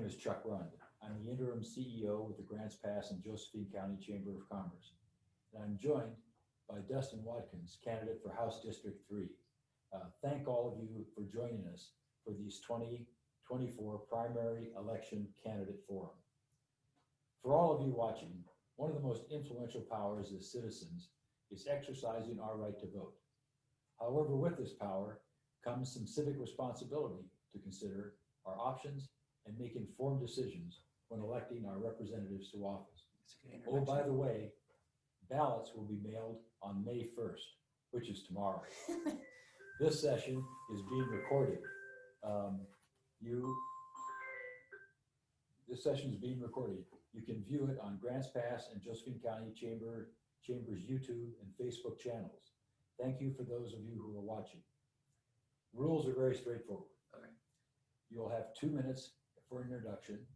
is Chuck Rund. I'm the interim CEO with the Grants Pass and Josephine County Chamber of Commerce. And I'm joined by Dustin Watkins, candidate for House District 3. Thank all of you for joining us for these 2024 primary election candidate forum. For all of you watching, one of the most influential powers as citizens is exercising our right to vote. However, with this power comes some civic responsibility to consider our options and make informed decisions when electing our representatives to office. Oh, by the way, ballots will be mailed on May 1st, which is tomorrow. This session is being recorded. This session is being recorded. You can view it on Grants Pass and Josephine County Chamber's YouTube and Facebook channels. Thank you for those of you who are watching. Rules are very straightforward. Okay. You'll have 2 minutes for an introduction,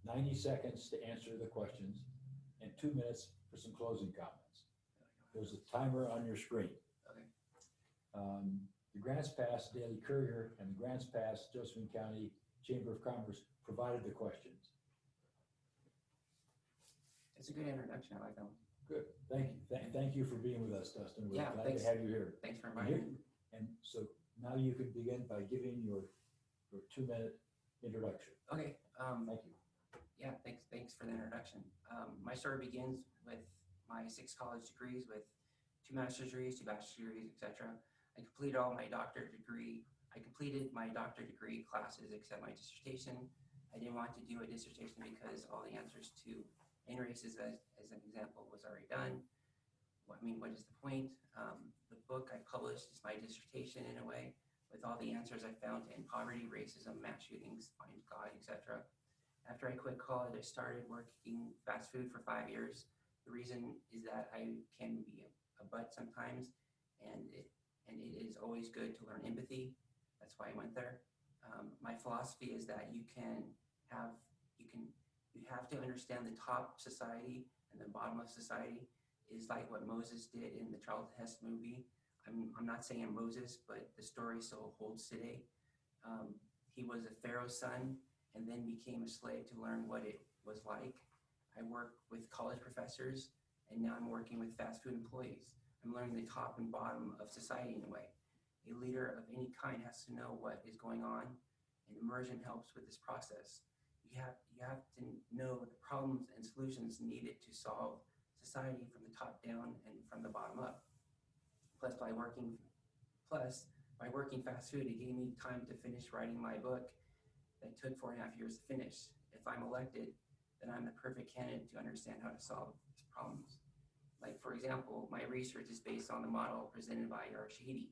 90 seconds to answer the questions, and 2 minutes for some closing comments. There's a timer on your screen. Okay. The Grants Pass Daily Courier and the Grants Pass Josephine County Chamber of Commerce provided the questions. It's a good introduction. I like that one. Good. Thank you. Thank you for being with us, Dustin. We're glad to have you here. Thanks for inviting me. And so now you can begin by giving your 2-minute introduction. Okay. Thank you. Yeah, thanks for the introduction. My story begins with my 6 college degrees, with 2 master's degrees, 2 bachelor's degrees, etc. I completed my doctorate degree classes except my dissertation. I didn't want to do a dissertation because all the answers to N races, as an example, was already done. What is the point? The book I published is my dissertation in a way, with all the answers I found in poverty, racism, mass shootings, find God, etc. After I quit college, I started working fast food for 5 years. The reason is that I can be a butt sometimes, and it is always good to learn empathy. That's why I went there. My philosophy is that you have to understand the top society and the bottom of society is like what Moses did in the Charlton Heston movie. I'm not saying Moses, but the story still holds today. He was a Pharaoh's son and then became a slave to learn what it was like. I work with college professors, and now I'm working with fast food employees. I'm learning the top and bottom of society in a way. A leader of any kind has to know what is going on, and immersion helps with this process. You have to know the problems and solutions needed to solve society from the top down and from the bottom up. Plus, by working fast food, it gave me time to finish writing my book that took 4.5 years to finish. If I'm elected, then I'm the perfect candidate to understand how to solve these problems. Like, for example, my research is based on the model presented by Yara Shahidi.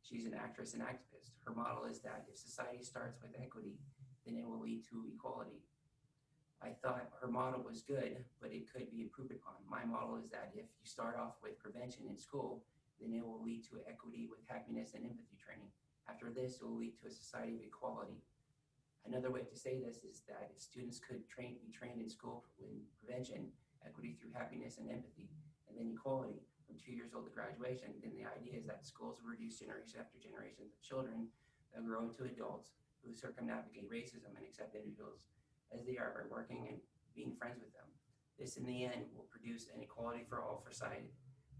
She's an actress and activist. Her model is that if society starts with equity, then it will lead to equality. I thought her model was good, but it could be improved upon. My model is that if you start off with prevention in school, then it will lead to equity with happiness and empathy training. After this, it will lead to a society of equality. Another way to say this is that if students could be trained in school in prevention, equity through happiness and empathy, and then equality from 2 years old to graduation, then the idea is that schools will reduce generation after generation of children that grow into adults who circumnavigate racism and accept individuals as they are by working and being friends with them. This, in the end, will produce an equality for all society.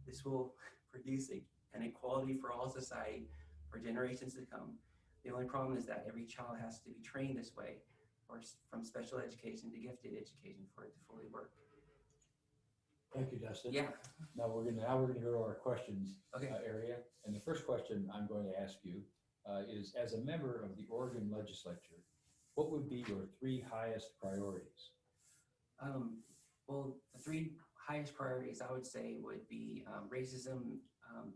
This will produce an equality for all society for generations to come. The only problem is that every child has to be trained this way, or from special education to gifted education, for it to fully work. Thank you, Dustin. Yeah. Now we're gonna go to our questions area, and the first question I'm going to ask you is: as a member of the Oregon Legislature, what would be your 3 highest priorities? Well, the 3 highest priorities I would say would be racism,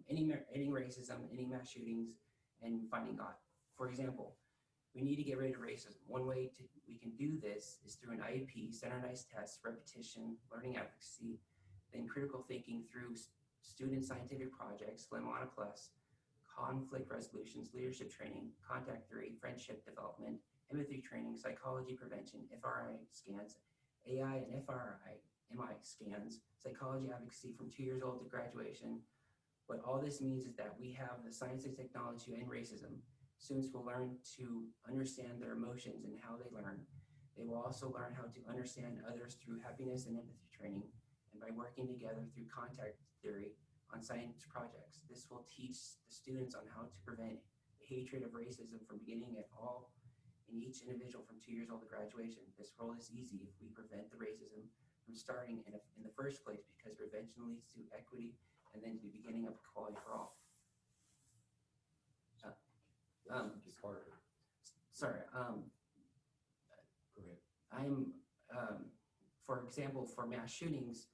ending racism, ending mass shootings, and finding God. For example, we need to get rid of racism. One way we can do this is through an IEP, standardized tests, repetition, learning advocacy, then critical thinking through student scientific projects, Lemon Plus, conflict resolutions, leadership training, contact theory, friendship development, empathy training, psychology prevention, FRI scans, AI and FRI-MI scans, psychology advocacy from 2 years old to graduation. What all this means is that we have the science and technology and racism. Students will learn to understand their emotions and how they learn. They will also learn how to understand others through happiness and empathy training and by working together through contact theory on science projects. This will teach the students on how to prevent the hatred of racism from beginning at all in each individual from 2 years old to graduation. This role is easy if we prevent the racism from starting in the first place, because prevention leads to equity and then to the beginning of equality for all. Carter. Sorry, Go ahead. I'm, for example, for mass shootings,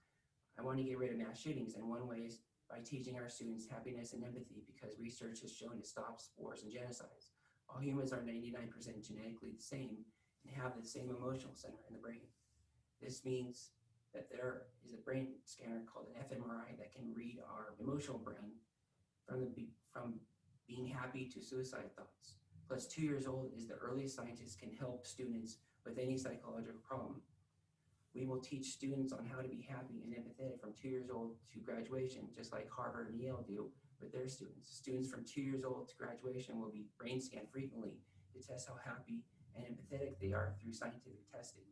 I want to get rid of mass shootings, and one way is by teaching our students happiness and empathy, because research has shown it stops wars and genocides. All humans are 99% genetically the same and have the same emotional center in the brain. This means that there is a brain scanner called an fMRI that can read our emotional brain from being happy to suicide thoughts. Plus, 2 years old is the earliest scientists can help students with any psychological problem. We will teach students on how to be happy and empathetic from 2 years old to graduation, just like Harvard and Yale do with their students. Students from 2 years old to graduation will be brain scanned frequently to test how happy and empathetic they are through scientific testing.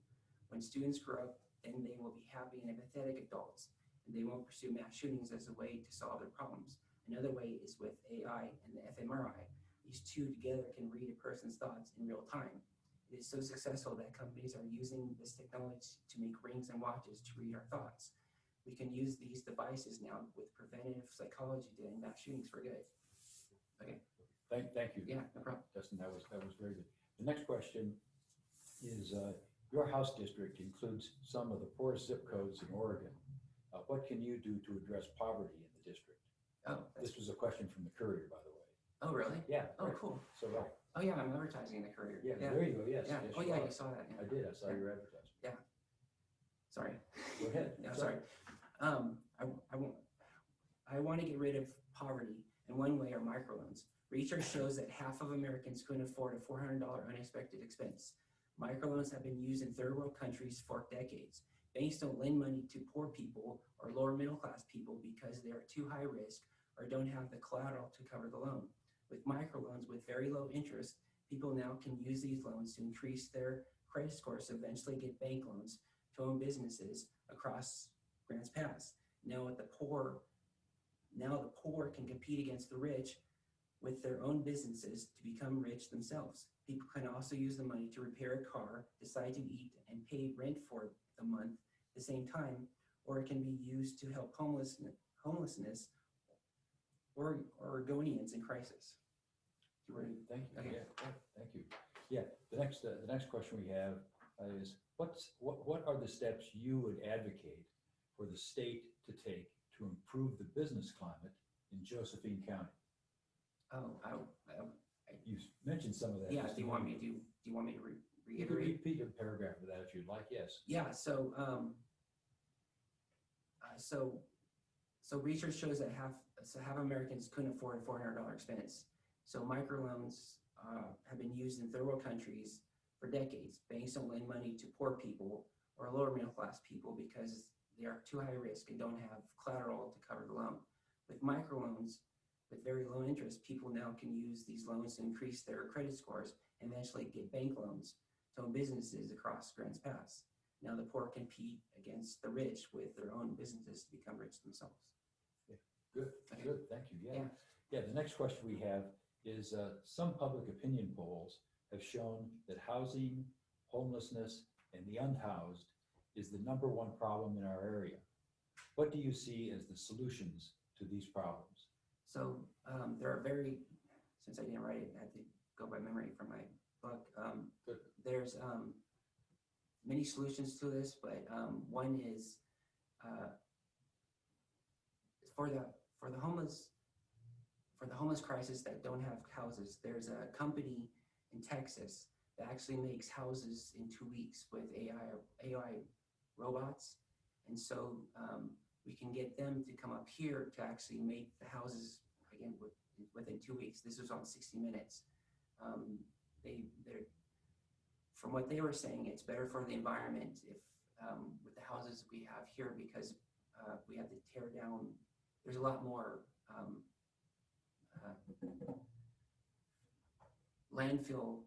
When students grow up, then they will be happy and empathetic adults, and they won't pursue mass shootings as a way to solve their problems. Another way is with AI and the fMRI. These two together can read a person's thoughts in real time. It is so successful that companies are using this technology to make rings and watches to read our thoughts. We can use these devices now with preventative psychology to end mass shootings for good. Okay. Thank you. Yeah, no problem. Dustin, that was very good. The next question is, your House district includes some of the poorest zip codes in Oregon. What can you do to address poverty in the district? Oh, This was a question from the Courier, by the way. oh, really? Yeah. Oh, right. cool. So, right. Oh, yeah, I'm advertising in the Courier. Yeah, there you go. Yes. Yeah. yes, Oh, you yeah, are. you saw that. Yeah. I did. I saw Yeah. your advertisement. Sorry. Go ahead. Yeah, sorry. I want to get rid of poverty, and one way are microloans. Research shows that half of Americans couldn't afford a $400 unexpected expense. Microloans have been used in third world countries for decades. Banks don't lend money to poor people or lower middle class people because they are too high risk or don't have the collateral to cover the loan. With microloans with very low interest, people now can use these loans to increase their credit scores to eventually get bank loans to own businesses across Grants Pass. Now the poor can compete against the rich with their own businesses to become rich themselves. People can also use the money to repair a car, decide to eat, and pay rent for the month at the same time, or it can be used to help homelessness or Oregonians in crisis. Great. Thank you. Okay. Yeah. Thank you. Yeah. The next question we have is, what are the steps you would advocate for the state to take to improve the business climate in Josephine County? Oh, You mentioned some of that. yeah. just Do you a want me minute to ago. You can reiterate? repeat a paragraph of that if you'd like. Yes. Yeah. So research shows that half Americans couldn't afford a $400 expense. So microloans have been used in third world countries for decades. Banks don't lend money to poor people or lower middle class people because they are too high risk and don't have collateral to cover the loan. With microloans, with very low interest, people now can use these loans to increase their credit scores and eventually get bank loans to own businesses across Grants Pass. Now the poor compete against the rich with their own businesses to become rich themselves. Yeah. Good. Okay. Good. Thank you. Yeah. Yeah. Yeah. The next question we have is, some public opinion polls have shown that housing, homelessness, and the unhoused is the #1 problem in our area. What do you see as the solutions to these problems? So there are since I didn't write it, I had to go by memory from my book. Good. There's many solutions to this, but one is for the homeless crisis that don't have houses. There's a company in Texas that actually makes houses in 2 weeks with AI robots, and so we can get them to come up here to actually make the houses again within 2 weeks. This was on 60 Minutes. They're from what they were saying, it's better for the environment if with the houses we have here, because we have to tear down. There's a lot more landfill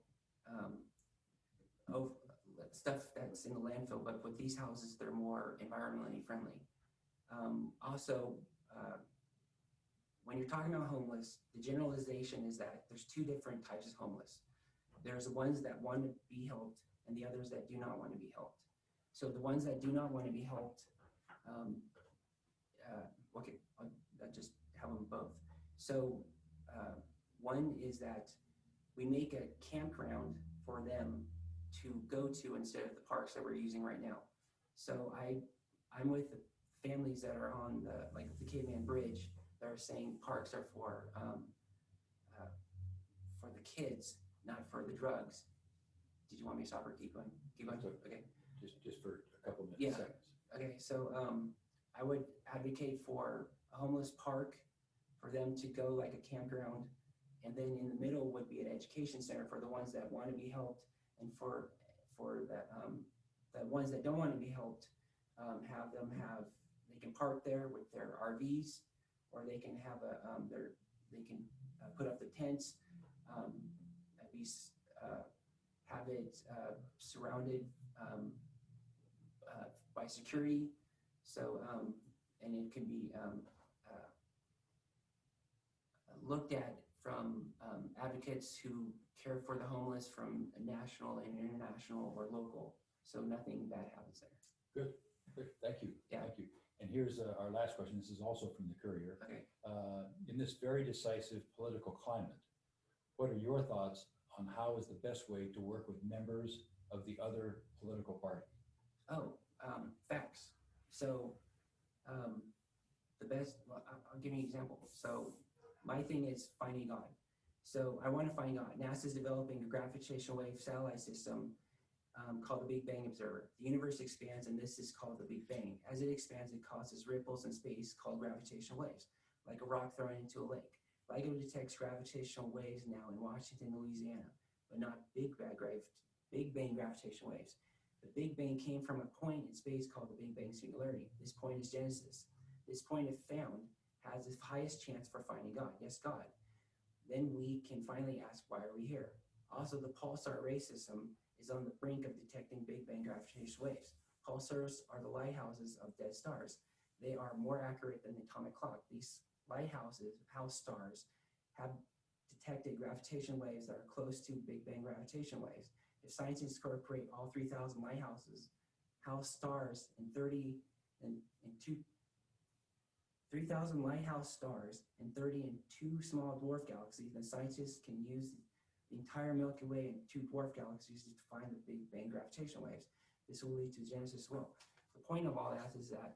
stuff that's in the landfill, but with these houses, they're more environmentally friendly. Also, when you're talking about homeless, the generalization is that there's two different types of homeless. There's the ones that want to be helped and the others that do not want to be helped. So the ones that do not want to be helped, okay, I'll just have them both. So one is that we make a campground for them to go to instead of the parks that we're using right now. So I'm with the families that are on the Caveman Bridge that are saying parks are for the kids, not for the drugs. Did you want me to stop or keep going? Keep going? Okay. Just for a couple minutes, Yeah. seconds. Okay, so I would advocate for a homeless park, for them to go like a campground, and then in the middle would be an education center for the ones that want to be helped, and for the ones that don't want to be helped, they can park there with their RVs, or they can have put up the tents, at least have it surrounded by security. So and it can be looked at from advocates who care for the homeless from national and international or local. So nothing bad happens there. Good. Thank you. Yeah. Thank you. And here's our last question. This is also from the Courier. Okay. In this very decisive political climate, what are your thoughts on how is the best way to work with members of the other political party? Facts. So the best, well, I'll give you an example. So my thing is finding God. So I want to find God. NASA's developing a gravitational wave satellite system called the Big Bang Observer. The universe expands, and this is called the Big Bang. As it expands, it causes ripples in space called gravitational waves, like a rock thrown into a lake. LIGO detects gravitational waves now in Washington, Louisiana, but not Big Bang gravitational waves. The Big Bang came from a point in space called the Big Bang singularity. This point is Genesis. This point, if found, has the highest chance for finding God. Yes, God. Then we can finally ask, why are we here? Also, the pulsar array system is on the brink of detecting Big Bang gravitational waves. Pulsars are the lighthouses of dead stars. They are more accurate than the atomic clock. These lighthouses, house stars, have detected gravitational waves that are close to Big Bang gravitational waves. If scientists incorporate all 3,000 lighthouses, house stars, and 3,000 lighthouse stars and 30 and 2 small dwarf galaxies, then scientists can use the entire Milky Way and 2 dwarf galaxies to find the Big Bang gravitational waves. This will lead to Genesis as well. The point of all that is that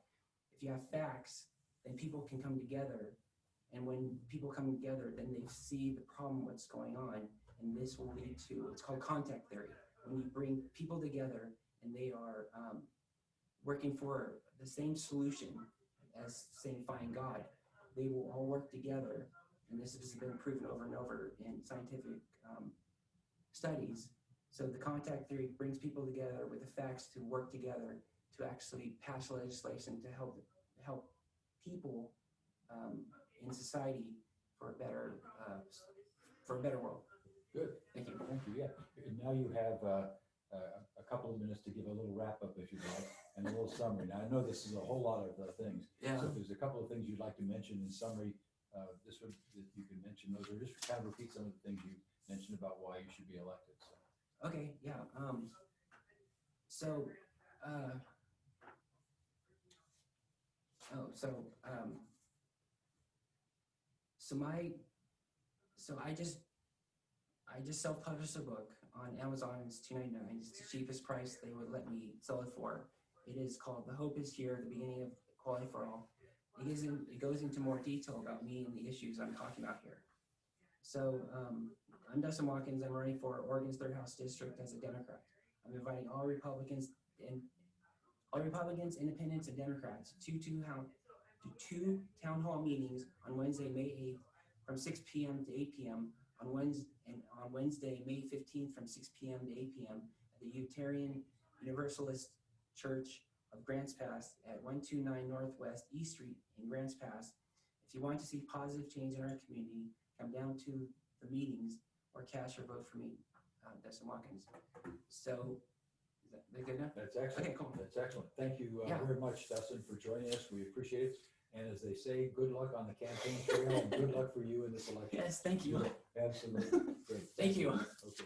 if you have facts, then people can come together. And when people come together, then they see the problem, what's going on, and this will lead to, it's called contact theory. When you bring people together and they are working for the same solution as saying find God, they will all work together. And this has been proven over and over in scientific studies. So the contact theory brings people together with the facts to work together to actually pass legislation to help people in society for a better world. Good. Thank you. Thank you. Yeah. And now you have a couple of minutes to give a little wrap up, if you'd like, and a little summary. Now I know this is a whole lot of things. Yeah. So if there's a couple of things you'd like to mention in summary, you can mention those, or just kind of repeat some of the things you mentioned about why you should be elected. So. Okay. Yeah. I just self-published a book on Amazon. It's $2.99. It's the cheapest price they would let me sell it for. It is called The Hope is Here, the Beginning of Equality for All. It goes into more detail about me and the issues I'm talking about here. So I'm Dustin Watkins. I'm running for Oregon's 3rd House District as a Democrat. I'm inviting all Republicans, independents, and Democrats to two town hall meetings on Wednesday, May 8th from 6 p.m. to 8 p.m. on Wednesday, May 15th from 6 p.m. to 8 p.m. at the Unitarian Universalist Church of Grants Pass at 129 Northwest East Street in Grants Pass. If you want to see positive change in our community, come down to the meetings or cast your vote for me, Dustin Watkins. So that good enough? That's excellent. Okay, cool. That's excellent. Thank you Yeah. very much, Dustin, for joining us. We appreciate it. And as they say, good luck on the campaign trail and good luck for you in this election. Yes, thank you. Absolutely. Great. Thank you. Okay.